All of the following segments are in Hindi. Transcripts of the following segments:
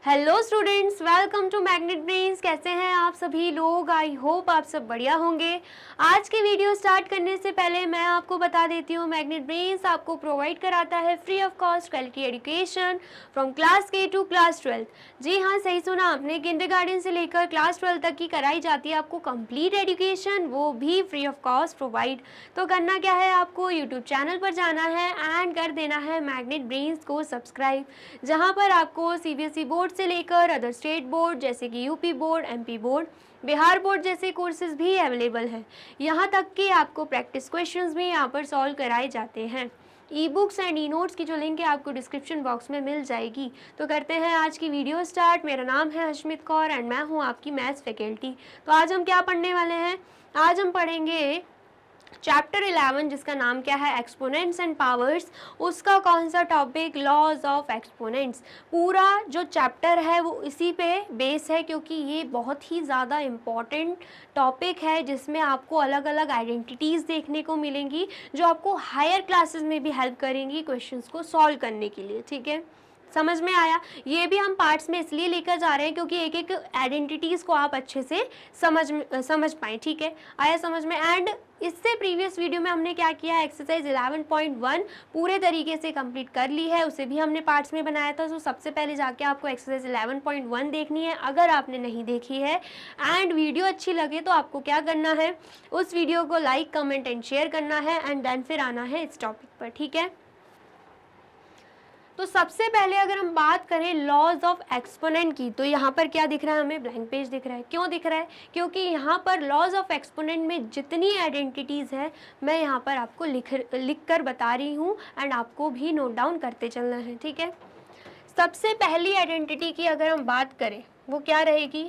Hello students, welcome to Magnet Brains. कैसे हैं आप सभी लोग? आई होप आप सब बढ़िया होंगे। आज की वीडियो स्टार्ट करने से पहले मैं आपको बता देती हूँ, मैग्नेट ब्रेन्स आपको प्रोवाइड कराता है free of cost quality education from class के टू क्लास 12। जी हाँ, सही सुना आपने, किंडरगार्टन से लेकर क्लास 12 तक की कराई जाती है आपको कंप्लीट एजुकेशन, वो भी फ्री ऑफ कॉस्ट प्रोवाइड। तो करना क्या है, आपको यूट्यूब चैनल पर जाना है एंड कर देना है मैग्नेट ब्रेन्स को सब्सक्राइब, जहाँ पर आपको सीबीएसई बोर्ड से लेकर अदर स्टेट बोर्ड जैसे कि UP board, MP board, Bihar board जैसे कोर्सेज भी अवेलेबल हैं। यहाँ तक कि आपको प्रैक्टिस क्वेश्चंस भी यहाँ पर सॉल्व कराए जाते हैं। E books and e notes की जो लिंक है आपको डिस्क्रिप्शन बॉक्स में मिल जाएगी। तो करते हैं आज की वीडियो स्टार्ट। मेरा नाम है हशमित कौर एंड मैं हूँ आपकी मैथ्स फैकल्टी। तो आज हम क्या पढ़ने वाले हैं? आज हम पढ़ेंगे चैप्टर 11 जिसका नाम क्या है, एक्सपोनेंट्स एंड पावर्स। उसका कौन सा टॉपिक? Laws of exponents. पूरा जो चैप्टर है वो इसी पे बेस है, क्योंकि ये बहुत ही ज़्यादा इम्पॉर्टेंट टॉपिक है जिसमें आपको अलग अलग आइडेंटिटीज़ देखने को मिलेंगी जो आपको हायर क्लासेस में भी हेल्प करेंगी क्वेश्चंस को सॉल्व करने के लिए। ठीक है, समझ में आया? ये भी हम पार्ट्स में इसलिए लेकर जा रहे हैं क्योंकि एक एक आइडेंटिटीज़ को आप अच्छे से समझ पाएँ। ठीक है, आया समझ में? एंड इससे प्रीवियस वीडियो में हमने क्या किया, एक्सरसाइज 11.1 पूरे तरीके से कंप्लीट कर ली है, उसे भी हमने पार्ट्स में बनाया था। तो सबसे पहले जाके आपको एक्सरसाइज 11.1 देखनी है अगर आपने नहीं देखी है। एंड वीडियो अच्छी लगे तो आपको क्या करना है, उस वीडियो को लाइक, कमेंट एंड शेयर करना है एंड देन फिर आना है इस टॉपिक पर। ठीक है, तो सबसे पहले अगर हम बात करें लॉज ऑफ एक्सपोनेंट की, तो यहाँ पर क्या दिख रहा है हमें? ब्लैंक पेज दिख रहा है। क्यों दिख रहा है? क्योंकि यहाँ पर लॉज ऑफ एक्सपोनेंट में जितनी आइडेंटिटीज़ है मैं यहाँ पर आपको लिख कर बता रही हूँ एंड आपको भी नोट डाउन करते चलना है। ठीक है, सबसे पहली आइडेंटिटी की अगर हम बात करें वो क्या रहेगी?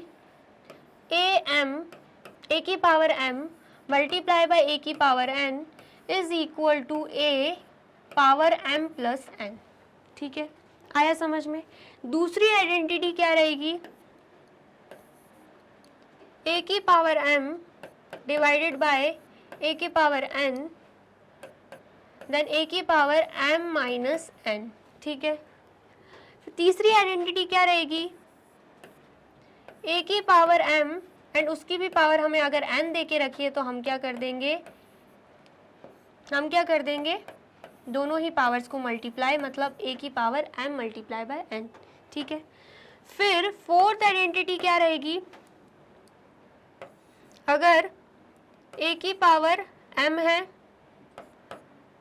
ए की power M multiply by A की power N is equal to A power M plus N. ठीक है, आया समझ में? दूसरी आइडेंटिटी क्या रहेगी? ए की पावर m डिवाइडेड बाय ए की पावर n देन ए की पावर m माइनस n। ठीक है, तीसरी आइडेंटिटी क्या रहेगी? ए की पावर m एंड उसकी भी पावर हमें अगर n दे के रखिए तो हम क्या कर देंगे, दोनों ही पावर्स को मल्टीप्लाई, मतलब ए की power m multiply bye n। ठीक है, फिर फोर्थ आइडेंटिटी क्या रहेगी? अगर a की पावर m है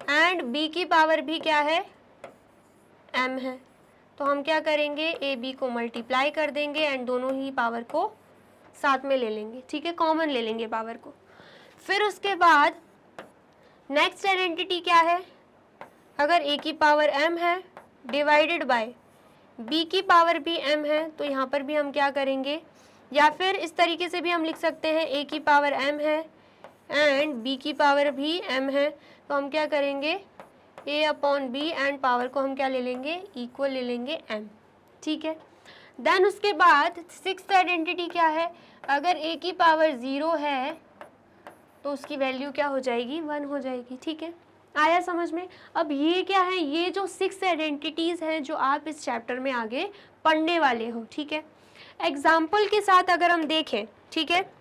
एंड b की पावर भी क्या है? m है, तो हम क्या करेंगे, a b को मल्टीप्लाई कर देंगे एंड दोनों ही पावर को साथ में ले लेंगे। ठीक है, कॉमन ले लेंगे पावर को। फिर उसके बाद नेक्स्ट आइडेंटिटी क्या है? अगर a की पावर m है डिवाइडेड बाय b की पावर भी m है, तो यहाँ पर भी हम क्या करेंगे, या फिर इस तरीके से भी हम लिख सकते हैं, a की पावर m है एंड b की पावर भी m है, तो हम क्या करेंगे, a upon b and power को हम क्या ले लेंगे, इक्वल ले लेंगे m। ठीक है, देन उसके बाद सिक्स्थ आइडेंटिटी क्या है? अगर a की पावर 0 है तो उसकी वैल्यू क्या हो जाएगी, 1 हो जाएगी। ठीक है, आया समझ में? अब ये क्या है, ये जो 6 आइडेंटिटीज़ हैं जो आप इस चैप्टर में आगे पढ़ने वाले हो। ठीक है, एग्जाम्पल के साथ अगर हम देखें, ठीक है,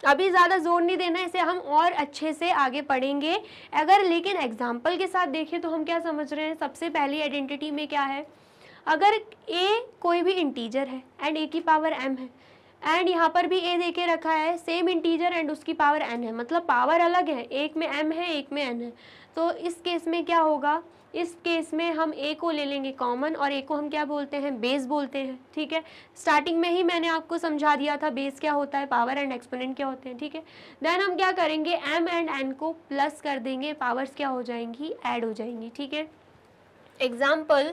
अभी ज़्यादा जोर नहीं देना, इसे हम और अच्छे से आगे पढ़ेंगे अगर, लेकिन एग्जाम्पल के साथ देखें तो हम क्या समझ रहे हैं? सबसे पहली आइडेंटिटी में क्या है, अगर a कोई भी इंटीजर है एंड a की पावर m है एंड यहाँ पर भी a दे के रखा है, सेम इंटीजर एंड उसकी पावर n है, मतलब पावर अलग है, एक में m है एक में n है, तो इस केस में क्या होगा, इस केस में हम a को ले लेंगे कॉमन और a को हम क्या बोलते हैं, बेस बोलते हैं। ठीक है, स्टार्टिंग में ही मैंने आपको समझा दिया था बेस क्या होता है, पावर एंड एक्सपोनेंट क्या होते हैं। ठीक है, देन हम क्या करेंगे, m एंड n को प्लस कर देंगे, पावर्स क्या हो जाएंगी, ऐड हो जाएंगी। ठीक है, एग्जाम्पल,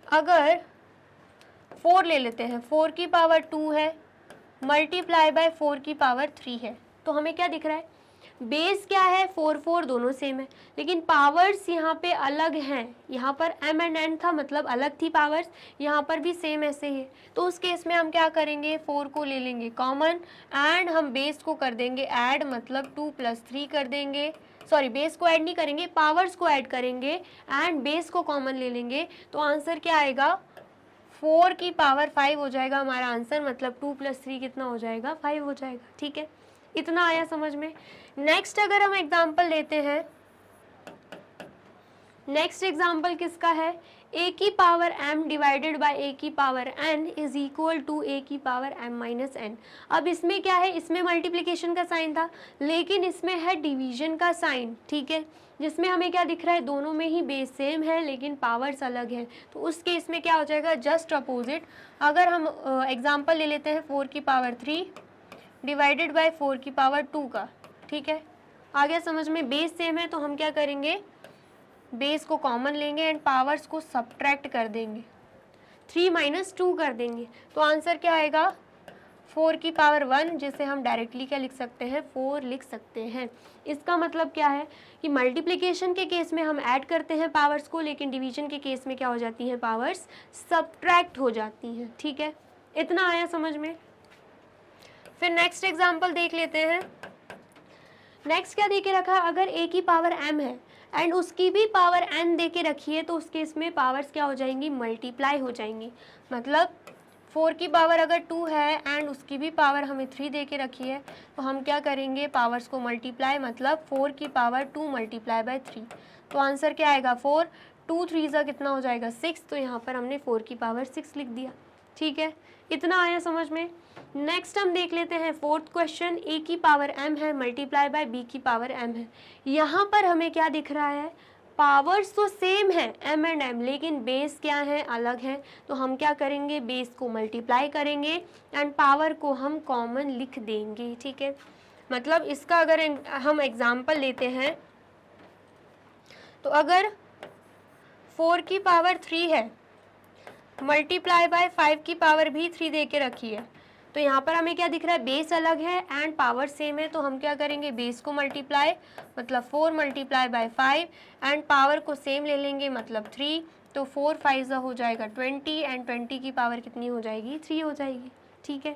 अगर 4 ले लेते हैं, 4 की पावर 2 है मल्टीप्लाई बाय 4 की पावर 3 है, तो हमें क्या दिख रहा है, बेस क्या है, 4 4 दोनों सेम है, लेकिन पावर्स यहाँ पे अलग हैं। यहाँ पर m एंड n था, मतलब अलग थी पावर्स, यहाँ पर भी सेम ऐसे ही है। तो उस केस में हम क्या करेंगे, 4 को ले लेंगे कॉमन एंड हम बेस को कर देंगे ऐड, मतलब 2 + 3 कर देंगे, सॉरी बेस को ऐड नहीं करेंगे, पावर्स को ऐड करेंगे एंड बेस को कॉमन ले लेंगे, तो आंसर क्या आएगा 4 की पावर 5 हो जाएगा हमारा आंसर, मतलब 2 + 3 कितना हो जाएगा 5 हो जाएगा। ठीक है, इतना आया समझ में। नेक्स्ट अगर हम एग्जाम्पल लेते हैं, नेक्स्ट एग्जाम्पल किसका है, a की power m divided by a की power n is equal to a की पावर m माइनस n। अब इसमें क्या है, इसमें मल्टीप्लिकेशन का साइन था, लेकिन इसमें है डिवीजन का साइन। ठीक है, जिसमें हमें क्या दिख रहा है, दोनों में ही बेस सेम है लेकिन पावर्स अलग है, तो उस केस में क्या हो जाएगा जस्ट अपोजिट। अगर हम एग्जाम्पल ले लेते हैं 4 की पावर 3 डिवाइडेड बाय 4 की पावर 2 का। ठीक है, आ गया समझ में, बेस सेम है तो हम क्या करेंगे, बेस को कॉमन लेंगे एंड पावर्स को सब्ट्रैक्ट कर देंगे, 3 - 2 कर देंगे, तो आंसर क्या आएगा 4 की पावर 1, जिसे हम डायरेक्टली क्या लिख सकते हैं 4 लिख सकते हैं। इसका मतलब क्या है कि मल्टीप्लिकेशन के केस में हम ऐड करते हैं पावर्स को, लेकिन डिवीजन के केस में क्या हो जाती हैं, पावर्स सब्ट्रैक्ट हो जाती हैं। ठीक है, इतना आया समझ में। फिर नेक्स्ट एग्जाम्पल देख लेते हैं। नेक्स्ट क्या दे के रखा, अगर a की पावर m है एंड उसकी भी पावर n दे के रखी है, तो उस केस में पावर्स क्या हो जाएंगी, मल्टीप्लाई हो जाएंगी। मतलब 4 की पावर अगर 2 है एंड उसकी भी पावर हमें 3 दे के रखी है, तो हम क्या करेंगे, पावर्स को मल्टीप्लाई, मतलब 4 की पावर 2 मल्टीप्लाई बाय 3, तो आंसर क्या आएगा 4, 2 3 ज़ा कितना हो जाएगा 6, तो यहाँ पर हमने 4 की पावर 6 लिख दिया। ठीक है, इतना आया समझ में। नेक्स्ट हम देख लेते हैं फोर्थ क्वेश्चन, a की पावर m है मल्टीप्लाई बाय b की पावर m है। यहाँ पर हमें क्या दिख रहा है, पावर्स तो सेम है m एंड m, लेकिन बेस क्या है, अलग है, तो हम क्या करेंगे, बेस को मल्टीप्लाई करेंगे एंड पावर को हम कॉमन लिख देंगे। ठीक है, मतलब इसका अगर हम एग्जाम्पल लेते हैं, तो अगर 4 की पावर 3 है मल्टीप्लाई बाय 5 की पावर भी 3 दे के रखी है, तो यहाँ पर हमें क्या दिख रहा है, बेस अलग है एंड पावर सेम है, तो हम क्या करेंगे, बेस को मल्टीप्लाई, मतलब 4 मल्टीप्लाई बाय 5 एंड पावर को सेम ले लेंगे, मतलब 3, तो 4 5 हो जाएगा 20 एंड 20 की पावर कितनी हो जाएगी, 3 हो जाएगी। ठीक है,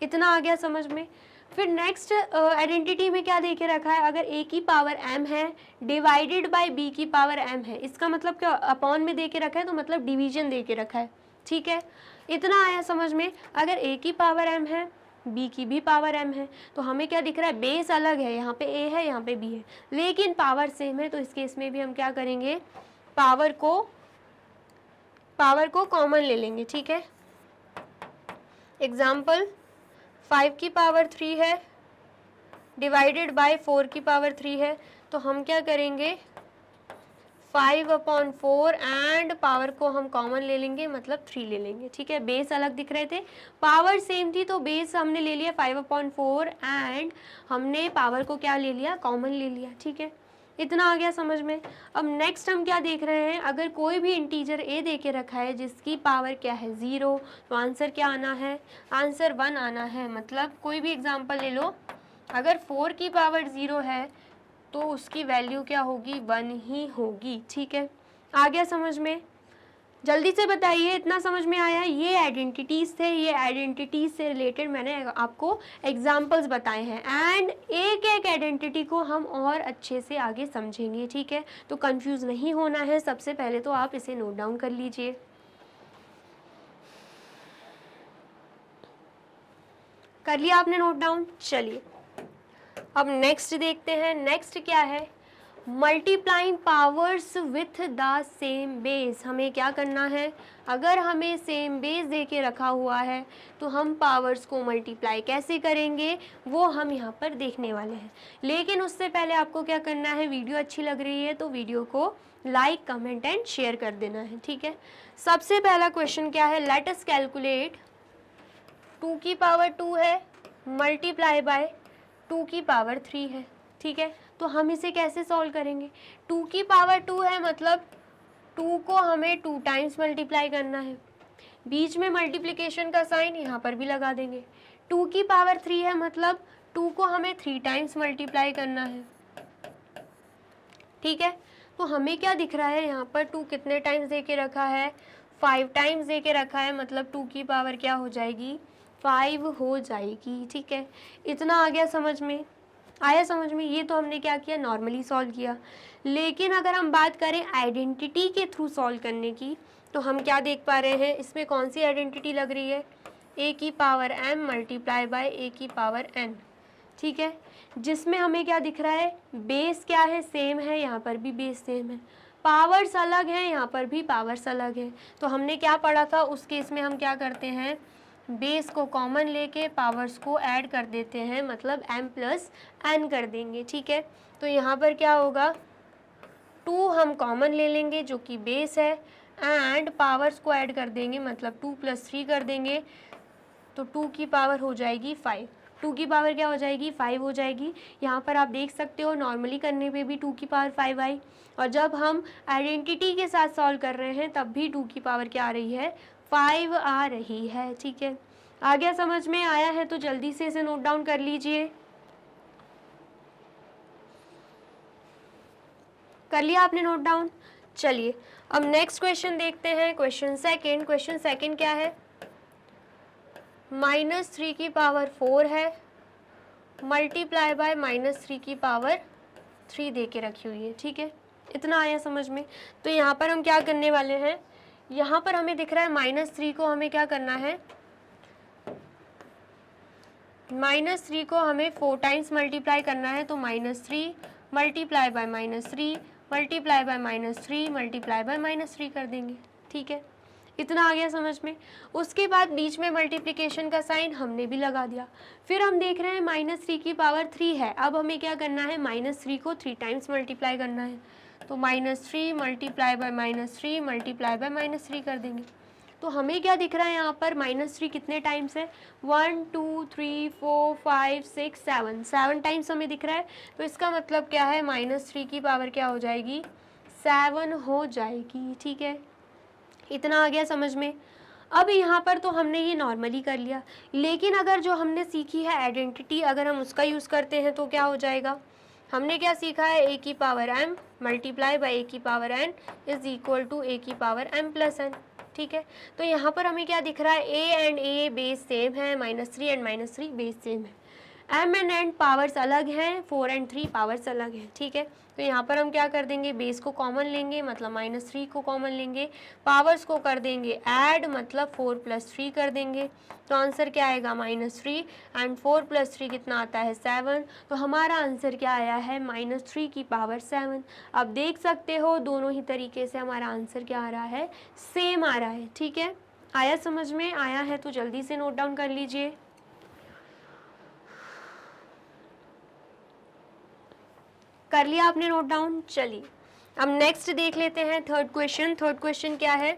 इतना आ गया समझ में। फिर नेक्स्ट आइडेंटिटी में क्या दे के रखा है, अगर a की पावर m है डिवाइडेड बाय b की पावर m है, इसका मतलब क्या, अपॉन में दे के रखा है, तो मतलब डिवीजन दे के रखा है। ठीक है, इतना आया समझ में। अगर a की पावर m है b की भी पावर m है, तो हमें क्या दिख रहा है, बेस अलग है, यहाँ पे a है यहाँ पे b है, लेकिन पावर सेम है, तो इस केस में भी हम क्या करेंगे, पावर को कॉमन ले लेंगे। ठीक है, एग्जाम्पल 5 की पावर 3 है डिवाइडेड बाय 4 की पावर 3 है, तो हम क्या करेंगे, 5/4 एंड पावर को हम कॉमन ले लेंगे, मतलब 3 ले लेंगे। ठीक है, बेस अलग दिख रहे थे, पावर सेम थी, तो बेस हमने ले लिया 5/4 एंड हमने पावर को क्या ले लिया, कॉमन ले लिया। ठीक है, इतना आ गया समझ में। अब नेक्स्ट हम क्या देख रहे हैं, अगर कोई भी इंटीजर a दे के रखा है जिसकी पावर क्या है 0, तो आंसर क्या आना है, आंसर 1 आना है। मतलब कोई भी एग्जांपल ले लो, अगर 4 की पावर 0 है तो उसकी वैल्यू क्या होगी, 1 ही होगी। ठीक है, आ गया समझ में। जल्दी से बताइए, इतना समझ में आया। ये आइडेंटिटीज़ थे, ये आइडेंटिटीज़ से रिलेटेड मैंने आपको एग्जाम्पल्स बताए हैं एंड एक एक आइडेंटिटी को हम और अच्छे से आगे समझेंगे। ठीक है, तो कंफ्यूज नहीं होना है। सबसे पहले तो आप इसे नोट डाउन कर लीजिए। कर लिया आपने नोट डाउन? चलिए अब नेक्स्ट देखते हैं। नेक्स्ट क्या है, multiplying powers with the same base. हमें क्या करना है, अगर हमें सेम बेस दे के रखा हुआ है तो हम पावर्स को मल्टीप्लाई कैसे करेंगे वो हम यहाँ पर देखने वाले हैं। लेकिन उससे पहले आपको क्या करना है, वीडियो अच्छी लग रही है तो वीडियो को लाइक, कमेंट एंड शेयर कर देना है। ठीक है, सबसे पहला क्वेश्चन क्या है, लेट अस कैलकुलेट 2 की पावर 2 है मल्टीप्लाई बाय 2 की पावर 3 है। ठीक है, तो हम इसे कैसे सॉल्व करेंगे, 2 की पावर 2 है मतलब 2 को हमें 2 टाइम्स मल्टीप्लाई करना है, बीच में मल्टीप्लिकेशन का साइन यहाँ पर भी लगा देंगे। 2 की पावर 3 है मतलब 2 को हमें 3 टाइम्स मल्टीप्लाई करना है। ठीक है, तो हमें क्या दिख रहा है यहाँ पर, 2 कितने टाइम्स दे के रखा है, 5 टाइम्स दे के रखा है, मतलब 2 की पावर क्या हो जाएगी, 5 हो जाएगी। ठीक है, इतना आ गया समझ में। आया समझ में? ये तो हमने क्या किया, नॉर्मली सॉल्व किया। लेकिन अगर हम बात करें आइडेंटिटी के थ्रू सॉल्व करने की, तो हम क्या देख पा रहे हैं, इसमें कौन सी आइडेंटिटी लग रही है, ए की पावर m मल्टीप्लाई बाय ए की पावर n, ठीक है, जिसमें हमें क्या दिख रहा है, बेस क्या है, सेम है, यहाँ पर भी बेस सेम है, पावर्स अलग हैं, यहाँ पर भी पावर्स अलग है। तो हमने क्या पढ़ा था, उस केस में हम क्या करते हैं, बेस को कॉमन लेके पावर्स को ऐड कर देते हैं, मतलब m प्लस n कर देंगे, ठीक है। तो यहाँ पर क्या होगा, 2 हम कॉमन ले लेंगे जो कि बेस है, एंड पावर्स को ऐड कर देंगे, मतलब 2 + 3 कर देंगे, तो 2 की पावर हो जाएगी 5। 2 की पावर क्या हो जाएगी, 5 हो जाएगी। यहाँ पर आप देख सकते हो नॉर्मली करने पे भी 2 की पावर 5 आई, और जब हम आइडेंटिटी के साथ सॉल्व कर रहे हैं तब भी 2 की पावर क्या आ रही है, 5 आ रही है, ठीक है। आ गया समझ में? आया है तो जल्दी से इसे नोट डाउन कर लीजिए। कर लिया आपने नोट डाउन? चलिए अब नेक्स्ट क्वेश्चन देखते हैं, क्वेश्चन सेकंड। क्वेश्चन सेकंड क्या है, -3 की पावर 4 है, मल्टीप्लाई बाय -3 की पावर 3 दे के रखी हुई है, ठीक है। इतना आया समझ में? तो यहाँ पर हम क्या करने वाले हैं, यहाँ पर हमें दिख रहा है -3 को हमें क्या करना है, -3 को हमें 4 टाइम्स मल्टीप्लाई करना है, तो -3 multiply by -3 multiply by -3 multiply by -3 कर देंगे, ठीक है। इतना आ गया समझ में? उसके बाद बीच में मल्टीप्लिकेशन का साइन हमने भी लगा दिया। फिर हम देख रहे हैं -3 की पावर 3 है, अब हमें क्या करना है, -3 को 3 टाइम्स मल्टीप्लाई करना है, तो -3 मल्टीप्लाई बाय -3 मल्टीप्लाई बाय -3 कर देंगे। तो हमें क्या दिख रहा है यहाँ पर, -3 कितने टाइम्स है, 1 2 3 4 5 6 7 टाइम्स हमें दिख रहा है। तो इसका मतलब क्या है, -3 की पावर क्या हो जाएगी, 7 हो जाएगी, ठीक है। इतना आ गया समझ में? अब यहाँ पर तो हमने ये नॉर्मली कर लिया, लेकिन अगर जो हमने सीखी है आइडेंटिटी, अगर हम उसका यूज़ करते हैं तो क्या हो जाएगा, हमने क्या सीखा है, a की power m multiply by a की power n is equal to a की पावर m प्लस n, ठीक है। तो यहाँ पर हमें क्या दिख रहा है, a and a base same है, -3 एंड -3 बेस सेम है, m एंड n पावर्स अलग हैं, 4 एंड 3 पावर्स अलग हैं, ठीक है। तो यहाँ पर हम क्या कर देंगे, बेस को कॉमन लेंगे, मतलब -3 को कॉमन लेंगे, पावर्स को कर देंगे ऐड, मतलब 4 + 3 कर देंगे, तो आंसर क्या आएगा, -3 एंड 4 + 3 कितना आता है, 7। तो हमारा आंसर क्या आया है, -3 की पावर 7। अब देख सकते हो दोनों ही तरीके से हमारा आंसर क्या आ रहा है, सेम आ रहा है, ठीक है। आया समझ में? आया है तो जल्दी से नोट डाउन कर लीजिए। कर लिया आपने नोट डाउन? चलिए अब नेक्स्ट देख लेते हैं, थर्ड क्वेश्चन। थर्ड क्वेश्चन क्या है,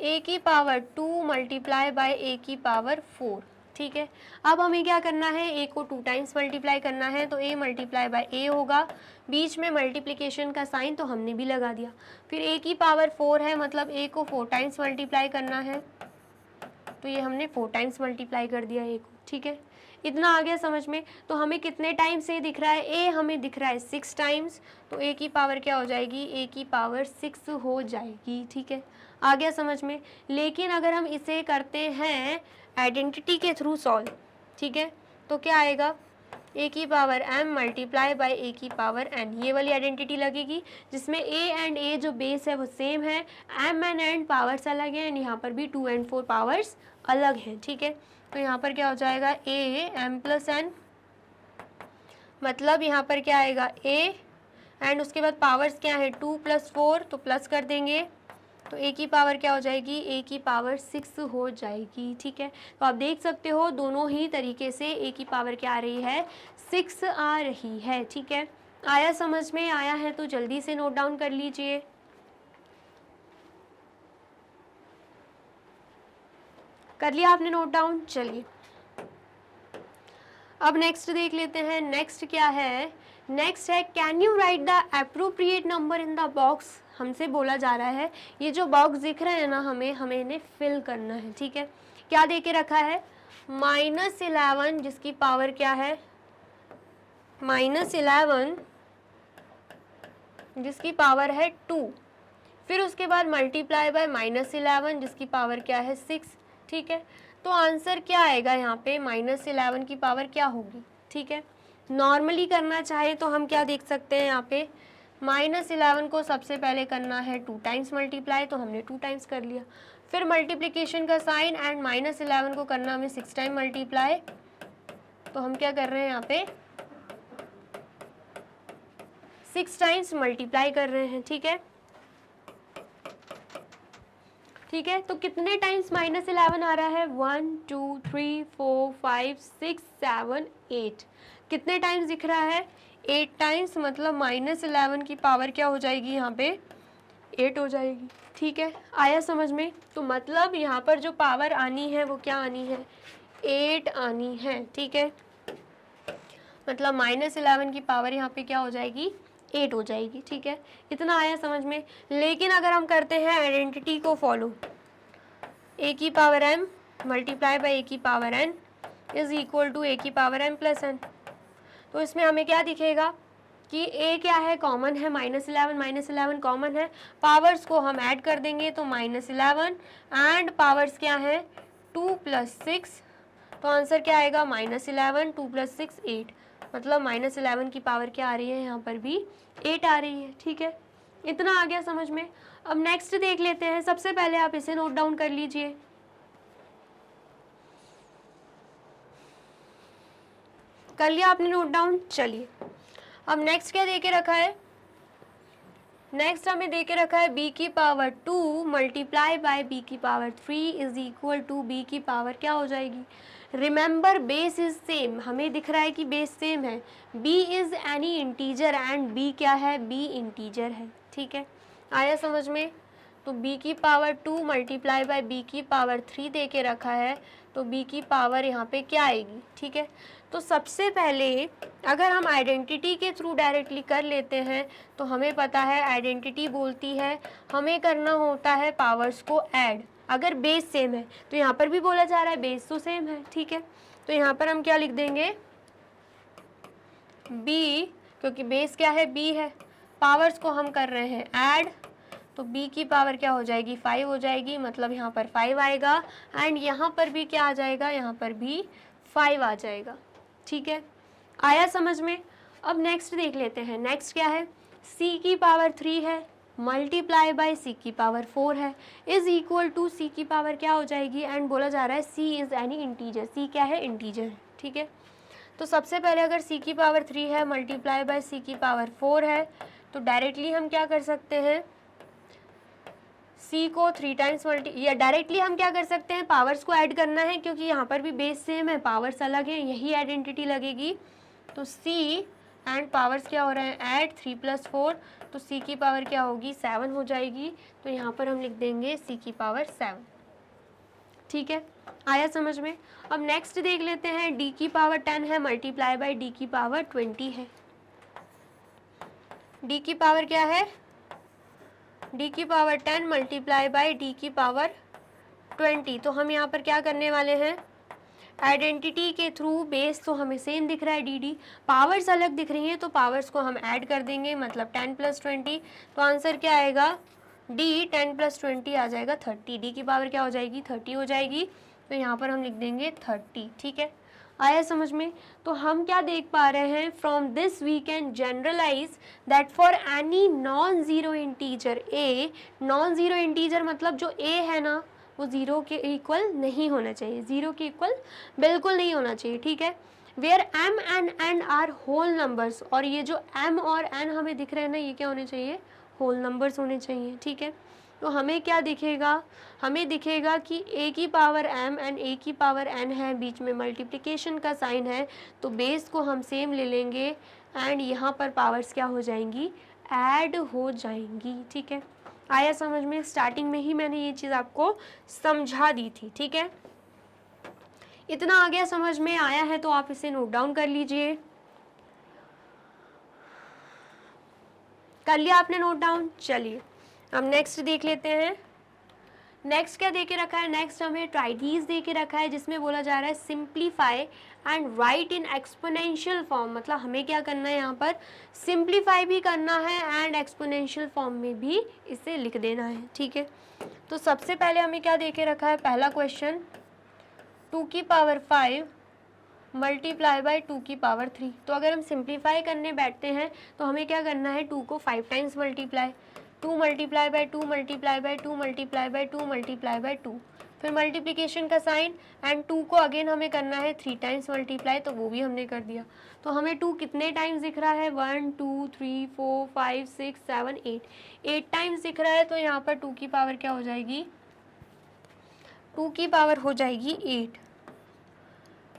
a की पावर 2 मल्टीप्लाई बाय a की पावर 4, ठीक है। अब हमें क्या करना है, a को 2 टाइम्स मल्टीप्लाई करना है, तो a मल्टीप्लाई बाय a होगा, बीच में मल्टीप्लिकेशन का साइन तो हमने भी लगा दिया। फिर a की पावर 4 है, मतलब a को 4 टाइम्स मल्टीप्लाई करना है, तो ये हमने 4 टाइम्स मल्टीप्लाई कर दिया a को, ठीक है। इतना आ गया समझ में? तो हमें कितने टाइम्स ए दिख रहा है, ए हमें दिख रहा है 6 टाइम्स, तो ए की पावर क्या हो जाएगी, ए की पावर 6 हो जाएगी, ठीक है। आ गया समझ में? लेकिन अगर हम इसे करते हैं आइडेंटिटी के थ्रू सॉल्व, ठीक है, तो क्या आएगा, ए की पावर m मल्टीप्लाई बाय ए की पावर n, ये वाली आइडेंटिटी लगेगी, जिसमें a एंड a जो बेस है वो सेम है, m एंड n पावर्स अलग हैं, एंड यहाँ पर भी 2 एंड 4 पावर्स अलग हैं, ठीक है। तो यहाँ पर क्या हो जाएगा, a m प्लस n, मतलब यहाँ पर क्या आएगा, a एंड उसके बाद पावर्स क्या है, 2 + 4, तो प्लस कर देंगे, तो a की पावर क्या हो जाएगी, a की पावर 6 हो जाएगी, ठीक है। तो आप देख सकते हो दोनों ही तरीके से a की पावर क्या आ रही है, 6 आ रही है, ठीक है। आया समझ में? आया है तो जल्दी से नोट डाउन कर लीजिए। कर लिया आपने नोट डाउन? चलिए अब नेक्स्ट देख लेते हैं। नेक्स्ट क्या है, नेक्स्ट है, can you right the appropriate number in the box. हमसे बोला जा रहा है, ये जो बॉक्स दिख रहे हैं ना, हमें इन्हें फिल करना है, ठीक है। क्या दे के रखा है, -11 जिसकी पावर क्या है, -11 जिसकी पावर है 2, फिर उसके बाद मल्टीप्लाई बाय -11 जिसकी पावर क्या है 6, ठीक है। तो आंसर क्या आएगा यहाँ पे, -11 की पावर क्या होगी, ठीक है। नॉर्मली करना चाहे तो हम क्या देख सकते हैं यहाँ पे, -11 को सबसे पहले करना है 2 टाइम्स मल्टीप्लाई, तो हमने 2 टाइम्स कर लिया। फिर मल्टीप्लिकेशन का साइन एंड -11 को करना हमें 6 टाइम मल्टीप्लाई, तो हम क्या कर रहे हैं यहाँ पे 6 टाइम्स मल्टीप्लाई कर रहे हैं, ठीक है। ठीक है, तो कितने टाइम्स -11 आ रहा है, 1 2 3 4 5 6 7 8, कितने टाइम्स दिख रहा है, 8 टाइम्स, मतलब -11 की पावर क्या हो जाएगी यहाँ पे 8 हो जाएगी, ठीक है। आया समझ में, तो मतलब यहाँ पर जो पावर आनी है वो क्या आनी है, 8 आनी है, ठीक है। मतलब -11 की पावर यहाँ पे क्या हो जाएगी, 8 हो जाएगी, ठीक है। इतना आया समझ में। लेकिन अगर हम करते हैं आइडेंटिटी को फॉलो, a की power m multiply by a की power n is equal to a की पावर m प्लस n, तो इसमें हमें क्या दिखेगा कि a क्या है, कॉमन है, -11 कॉमन है, पावर्स को हम ऐड कर देंगे तो -11 एंड पावर्स क्या है 2 + 6, तो आंसर क्या आएगा -11 2 + 6 8, मतलब -11 की पावर क्या आ रही है यहाँ पर भी 8 आ रही है, ठीक है। इतना आ गया समझ में। अब नेक्स्ट देख लेते हैं। सबसे पहले आप इसे नोट डाउन कर लीजिए, कर लिया आपने नोट डाउन। चलिए अब नेक्स्ट क्या दे के रखा है, नेक्स्ट हमें दे के रखा है b की पावर 2 मल्टीप्लाई बाय b की power 3 is equal to b की पावर क्या हो जाएगी, रिमेंबर बेस इज सेम, हमें दिख रहा है कि बेस सेम है, b is any integer and b क्या है, b इंटीजर है, ठीक है। आया समझ में, तो b की पावर 2 मल्टीप्लाई बाय b की पावर 3 दे के रखा है, तो b की पावर यहाँ पे क्या आएगी, ठीक है। तो सबसे पहले अगर हम आइडेंटिटी के थ्रू डायरेक्टली कर लेते हैं तो हमें पता है आइडेंटिटी बोलती है हमें करना होता है पावर्स को ऐड, अगर बेस सेम है, तो यहाँ पर भी बोला जा रहा है बेस तो सेम है, ठीक है। तो यहाँ पर हम क्या लिख देंगे b, क्योंकि बेस क्या है b है, पावर्स को हम कर रहे हैं ऐड, तो b की पावर क्या हो जाएगी 5 हो जाएगी, मतलब यहाँ पर 5 आएगा एंड यहाँ पर भी क्या आ जाएगा, यहाँ पर भी 5 आ जाएगा, ठीक है। आया समझ में। अब नेक्स्ट देख लेते हैं। नेक्स्ट क्या है, c की पावर 3 है मल्टीप्लाई बाय c की पावर 4 है इज इक्वल टू c की पावर क्या हो जाएगी, एंड बोला जा रहा है c is any integer, c क्या है इंटीजर है, ठीक है। तो सबसे पहले अगर c की पावर 3 है मल्टीप्लाई बाय c की पावर 4 है, तो डायरेक्टली हम क्या कर सकते हैं, c को 3 टाइम्स या डायरेक्टली हम क्या कर सकते हैं, पावर्स को ऐड करना है, क्योंकि यहाँ पर भी बेस सेम है, पावर्स अलग है, यही आइडेंटिटी लगेगी। तो c एंड पावर्स क्या हो रहे हैं ऐड 3 + 4, तो c की पावर क्या होगी 7 हो जाएगी, तो यहाँ पर हम लिख देंगे c की पावर 7, ठीक है। आया समझ में। अब नेक्स्ट देख लेते हैं, d की पावर 10 है मल्टीप्लाई बाय d की पावर 20 है, d की पावर क्या है, d की पावर 10 मल्टीप्लाई बाय d की पावर 20, तो हम यहाँ पर क्या करने वाले हैं, आइडेंटिटी के थ्रू बेस तो हमें सेम दिख रहा है dd, पावर्स अलग दिख रही हैं, तो पावर्स को हम ऐड कर देंगे, मतलब 10 + 20, तो आंसर क्या आएगा d 10 + 20 आ जाएगा 30, d की पावर क्या हो जाएगी 30 हो जाएगी, तो यहाँ पर हम लिख देंगे 30, ठीक है। आया समझ में। तो हम क्या देख पा रहे हैं, from this we can generalize that for any non zero integer a, non zero integer मतलब जो a है ना वो ज़ीरो के इक्वल नहीं होना चाहिए, ज़ीरो के इक्वल बिल्कुल नहीं होना चाहिए, ठीक है। Where m and n are whole numbers, और ये जो m और n हमें दिख रहे हैं ना, ये क्या होने चाहिए, होल नंबर्स होने चाहिए, ठीक है। तो हमें क्या दिखेगा, हमें दिखेगा कि a की पावर m एंड a की पावर n है, बीच में मल्टीप्लिकेशन का साइन है, तो बेस को हम सेम ले लेंगे एंड यहाँ पर पावर्स क्या हो जाएंगी, ऐड हो जाएंगी, ठीक है। आया समझ में। स्टार्टिंग में ही मैंने ये चीज़ आपको समझा दी थी, ठीक है। इतना आ गया समझ में, आया है तो आप इसे नोट डाउन कर लीजिए। कर लिया आपने नोट डाउन। चलिए अब नेक्स्ट देख लेते हैं। नेक्स्ट क्या दे के रखा है, नेक्स्ट हमें ट्राइडीज दे के रखा है, जिसमें बोला जा रहा है simplify and right in exponential form, मतलब हमें क्या करना है यहाँ पर, सिंप्लीफाई भी करना है एंड एक्सपोनेंशियल फॉर्म में भी इसे लिख देना है, ठीक है। तो सबसे पहले हमें क्या दे के रखा है, पहला क्वेश्चन 2 की पावर 5 मल्टीप्लाई बाय 2 की पावर 3। तो अगर हम सिंप्लीफाई करने बैठते हैं तो हमें क्या करना है, 2 को 5 times multiply, 2 multiply bye 2 multiply bye 2 multiply bye 2 multiply bye 2, फिर मल्टीप्लिकेशन का साइन एंड 2 को अगेन हमें करना है 3 टाइम्स मल्टीप्लाई, तो वो भी हमने कर दिया। तो हमें 2 कितने टाइम्स दिख रहा है, 1 2 3 4 5 6 7 8 टाइम्स दिख रहा है। तो यहाँ पर 2 की पावर क्या हो जाएगी, 2 की पावर हो जाएगी 8।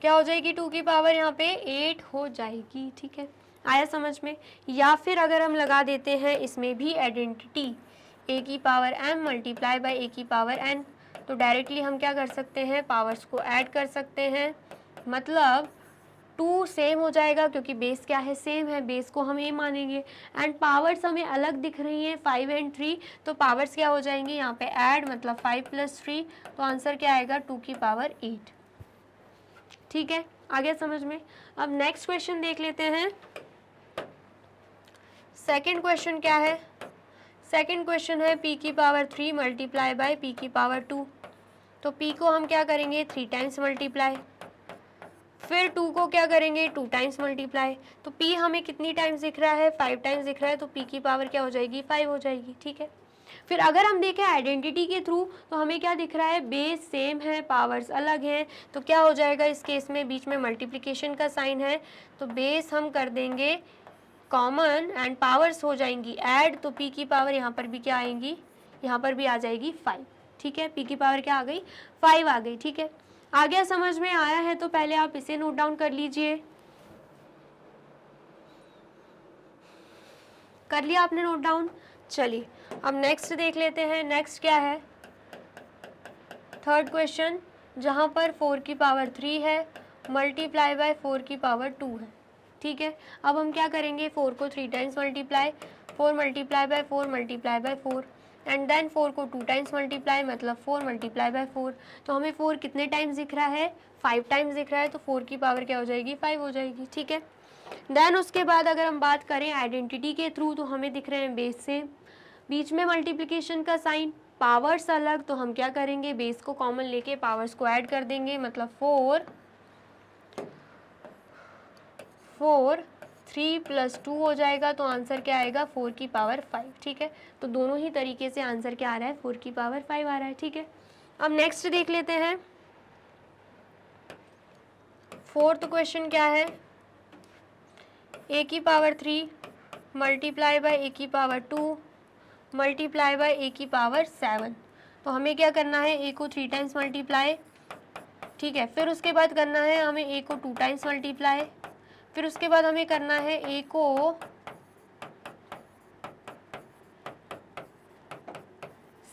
क्या हो जाएगी, 2 की पावर यहाँ पे 8 हो जाएगी। ठीक है, आया समझ में। या फिर अगर हम लगा देते हैं इसमें भी आइडेंटिटी a की power m multiply by a की पावर n, तो डायरेक्टली हम क्या कर सकते हैं, पावर्स को ऐड कर सकते हैं। मतलब 2 सेम हो जाएगा क्योंकि बेस क्या है, सेम है, बेस को हम a मानेंगे एंड पावर्स हमें अलग दिख रही हैं 5 एंड 3, तो पावर्स क्या हो जाएंगे यहाँ पे ऐड, मतलब 5 + 3, तो आंसर क्या आएगा 2 की पावर 8। ठीक है, आ गया समझ में। अब नेक्स्ट क्वेश्चन देख लेते हैं। सेकंड क्वेश्चन क्या है, सेकंड क्वेश्चन है p की पावर 3 मल्टीप्लाई बाय p की पावर 2। तो p को हम क्या करेंगे 3 टाइम्स मल्टीप्लाई, फिर 2 को क्या करेंगे 2 टाइम्स मल्टीप्लाई। तो p हमें कितनी टाइम्स दिख रहा है, 5 टाइम्स दिख रहा है, तो p की पावर क्या हो जाएगी 5 हो जाएगी। ठीक है, फिर अगर हम देखें आइडेंटिटी के थ्रू तो हमें क्या दिख रहा है, बेस सेम है, पावर्स अलग हैं, तो क्या हो जाएगा इस केस में, बीच में मल्टीप्लिकेशन का साइन है, तो बेस हम कर देंगे कॉमन एंड पावर्स हो जाएंगी ऐड, तो p की पावर यहाँ पर भी क्या आएंगी, यहाँ पर भी आ जाएगी 5। ठीक है, p की पावर क्या आ गई 5 आ गई। ठीक है, आ गया समझ में, आया है तो पहले आप इसे नोट डाउन कर लीजिए। कर लिया आपने नोट डाउन। चलिए अब नेक्स्ट देख लेते हैं। नेक्स्ट क्या है, थर्ड क्वेश्चन, जहाँ पर 4 की पावर 3 है मल्टीप्लाई बाय 4 की पावर 2 है। ठीक है, अब हम क्या करेंगे, 4 को 3 times multiply, 4 multiply by 4 multiply by 4 and then 4 को 2 टाइम्स मल्टीप्लाई, मतलब 4 मल्टीप्लाई बाय 4। तो हमें 4 कितने टाइम्स दिख रहा है, 5 टाइम्स दिख रहा है, तो 4 की पावर क्या हो जाएगी 5 हो जाएगी। ठीक है, देन उसके बाद अगर हम बात करें आइडेंटिटी के थ्रू तो हमें दिख रहे हैं बेस सेम, बीच में मल्टीप्लिकेशन का साइन, पावर्स अलग, तो हम क्या करेंगे बेस को कॉमन लेके पावर्स को ऐड कर देंगे, मतलब 4 3 + 2 हो जाएगा, तो आंसर क्या आएगा 4 की पावर 5। ठीक है, तो दोनों ही तरीके से आंसर क्या आ रहा है 4 की पावर 5 आ रहा है। ठीक है, अब नेक्स्ट देख लेते हैं। फोर्थ क्वेश्चन क्या है, a की पावर 3 मल्टीप्लाई बाय a की पावर 2 मल्टीप्लाई बाय a की पावर 7। तो हमें क्या करना है, a को 3 टाइम्स मल्टीप्लाई, ठीक है, फिर उसके बाद करना है हमें a को 2 टाइम्स मल्टीप्लाई, फिर उसके बाद हमें करना है a को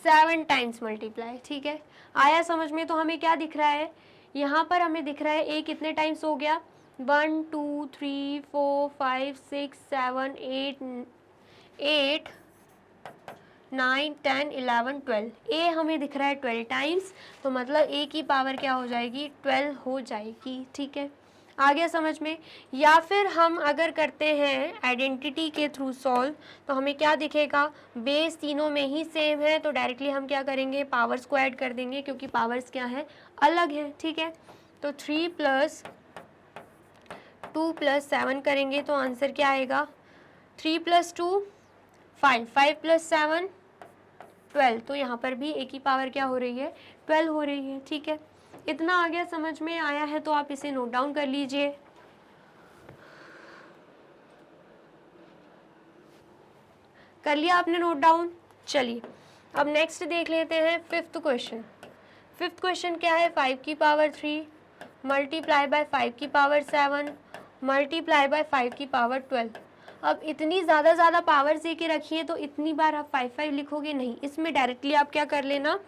7 टाइम्स मल्टीप्लाई। ठीक है, आया समझ में। तो हमें क्या दिख रहा है, यहाँ पर हमें दिख रहा है a कितने टाइम्स हो गया, 1 2 3 4 5 6 7 8 9 10 11 12, a हमें दिख रहा है 12 टाइम्स, तो मतलब a की पावर क्या हो जाएगी 12 हो जाएगी। ठीक है, आ गया समझ में। या फिर हम अगर करते हैं आइडेंटिटी के थ्रू सॉल्व तो हमें क्या दिखेगा, बेस तीनों में ही सेम है, तो डायरेक्टली हम क्या करेंगे पावर्स को ऐड कर देंगे क्योंकि पावर्स क्या है अलग है। ठीक है, तो 3 + 2 + 7 करेंगे तो आंसर क्या आएगा, 3 + 2 5 5 + 7 12, तो यहाँ पर भी a की पावर क्या हो रही है 12 हो रही है। ठीक है, इतना आ गया समझ में, आया है तो आप इसे नोट डाउन कर लीजिए। कर लिया आपने नोट डाउन। चलिए अब नेक्स्ट देख लेते हैं फिफ्थ क्वेश्चन। फिफ्थ क्वेश्चन क्या है, 5 की पावर 3 मल्टीप्लाई बाय 5 की पावर 7 मल्टीप्लाई बाय 5 की पावर 12। अब इतनी ज़्यादा पावर दे के रखिए तो इतनी बार आप 5 5 लिखोगे नहीं, इसमें डायरेक्टली आप क्या कर लेना,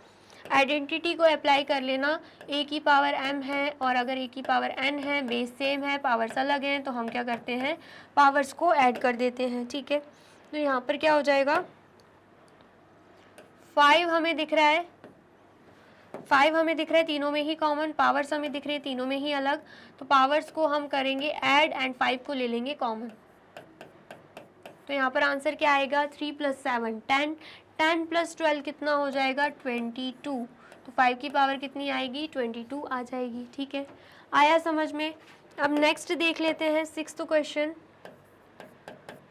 आइडेंटिटी को अप्लाई कर लेना। a की पावर m है और अगर a की पावर n है, बेस सेम है, पावर्स अलग हैं, तो हम क्या करते हैं पावर्स को ऐड कर देते हैं। ठीक है, तो यहाँ पर क्या हो जाएगा, 5 हमें दिख रहा है, 5 हमें दिख रहा है तीनों में ही कॉमन, पावर्स हमें दिख रहे हैं तीनों में ही अलग, तो पावर्स को हम करेंगे ऐड एंड 5 को ले लेंगे कॉमन। तो यहाँ पर आंसर क्या आएगा, 3 + 7 10 10 + 12 कितना हो जाएगा 22, तो 5 की पावर कितनी आएगी 22 आ जाएगी। ठीक है, आया समझ में। अब नेक्स्ट देख लेते हैं सिक्स्थ क्वेश्चन।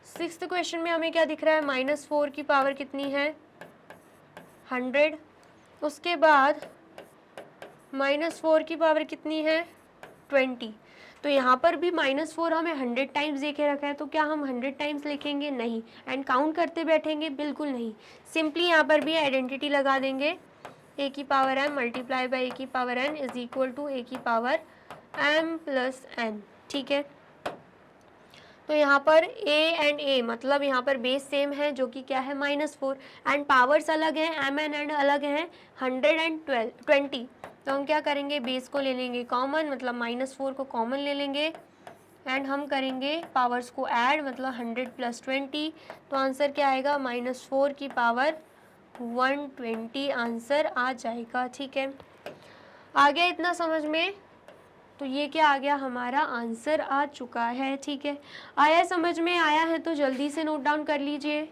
सिक्स्थ क्वेश्चन में हमें क्या दिख रहा है, -4 की पावर कितनी है 100, उसके बाद -4 की पावर कितनी है 20। तो यहाँ पर भी -4 हमें 100 टाइम्स दे के रखा है, तो क्या हम 100 टाइम्स लिखेंगे, नहीं। एंड काउंट करते बैठेंगे, बिल्कुल नहीं। सिंपली यहाँ पर भी आइडेंटिटी लगा देंगे, a की power m multiply by a की power n is equal to a की पावर m प्लस n। ठीक है, तो यहाँ पर a एंड a मतलब यहाँ पर बेस सेम है जो कि क्या है -4, एंड पावर्स अलग हैं, m एंड n अलग हैं 100 एंड 20। तो हम क्या करेंगे, बेस को ले लेंगे कॉमन, मतलब -4 को कॉमन ले लेंगे एंड हम करेंगे पावर्स को ऐड, मतलब 100 + 20। तो आंसर क्या आएगा, -4 की पावर 120 आंसर आ जाएगा। ठीक है, आ गया इतना समझ में। तो ये क्या आ गया, हमारा आंसर आ चुका है। ठीक है, आया समझ में, आया है तो जल्दी से नोट डाउन कर लीजिए।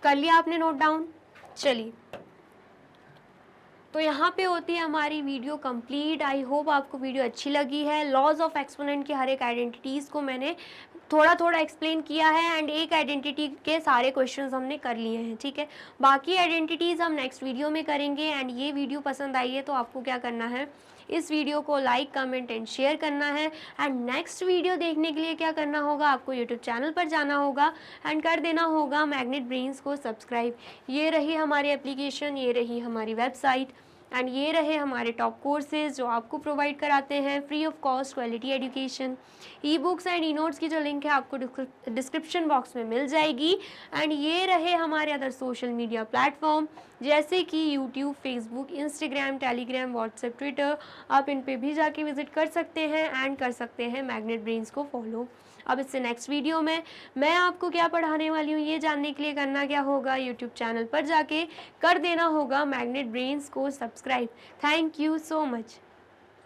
कर लिया आपने नोट डाउन, चलिए। तो यहाँ पे होती है हमारी वीडियो कंप्लीट। आई होप आपको वीडियो अच्छी लगी है। लॉज ऑफ एक्सपोनेंट की हर एक आइडेंटिटीज़ को मैंने थोड़ा थोड़ा एक्सप्लेन किया है एंड एक आइडेंटिटी के सारे क्वेश्चंस हमने कर लिए हैं। ठीक है, बाकी आइडेंटिटीज़ हम नेक्स्ट वीडियो में करेंगे। एंड ये वीडियो पसंद आई है तो आपको क्या करना है, इस वीडियो को लाइक कमेंट एंड शेयर करना है। एंड नेक्स्ट वीडियो देखने के लिए क्या करना होगा, आपको यूट्यूब चैनल पर जाना होगा एंड कर देना होगा मैग्नेट ब्रेन्स को सब्सक्राइब। ये रही हमारी एप्लीकेशन, ये रही हमारी वेबसाइट एंड ये रहे हमारे टॉप कोर्सेज जो आपको प्रोवाइड कराते हैं free of cost quality education. E books and e notes की जो लिंक है आपको डिस्क्रिप्शन बॉक्स में मिल जाएगी। एंड ये रहे हमारे अदर सोशल मीडिया प्लेटफॉर्म जैसे कि YouTube, Facebook, Instagram, Telegram, WhatsApp, Twitter. आप इन पे भी जाके विजिट कर सकते हैं एंड कर सकते हैं मैग्नेट ब्रेन्स को फॉलो। अब इससे नेक्स्ट वीडियो में मैं आपको क्या पढ़ाने वाली हूँ ये जानने के लिए करना क्या होगा, यूट्यूब चैनल पर जाके कर देना होगा मैग्नेट ब्रेन्स को subscribe. Thank you so much.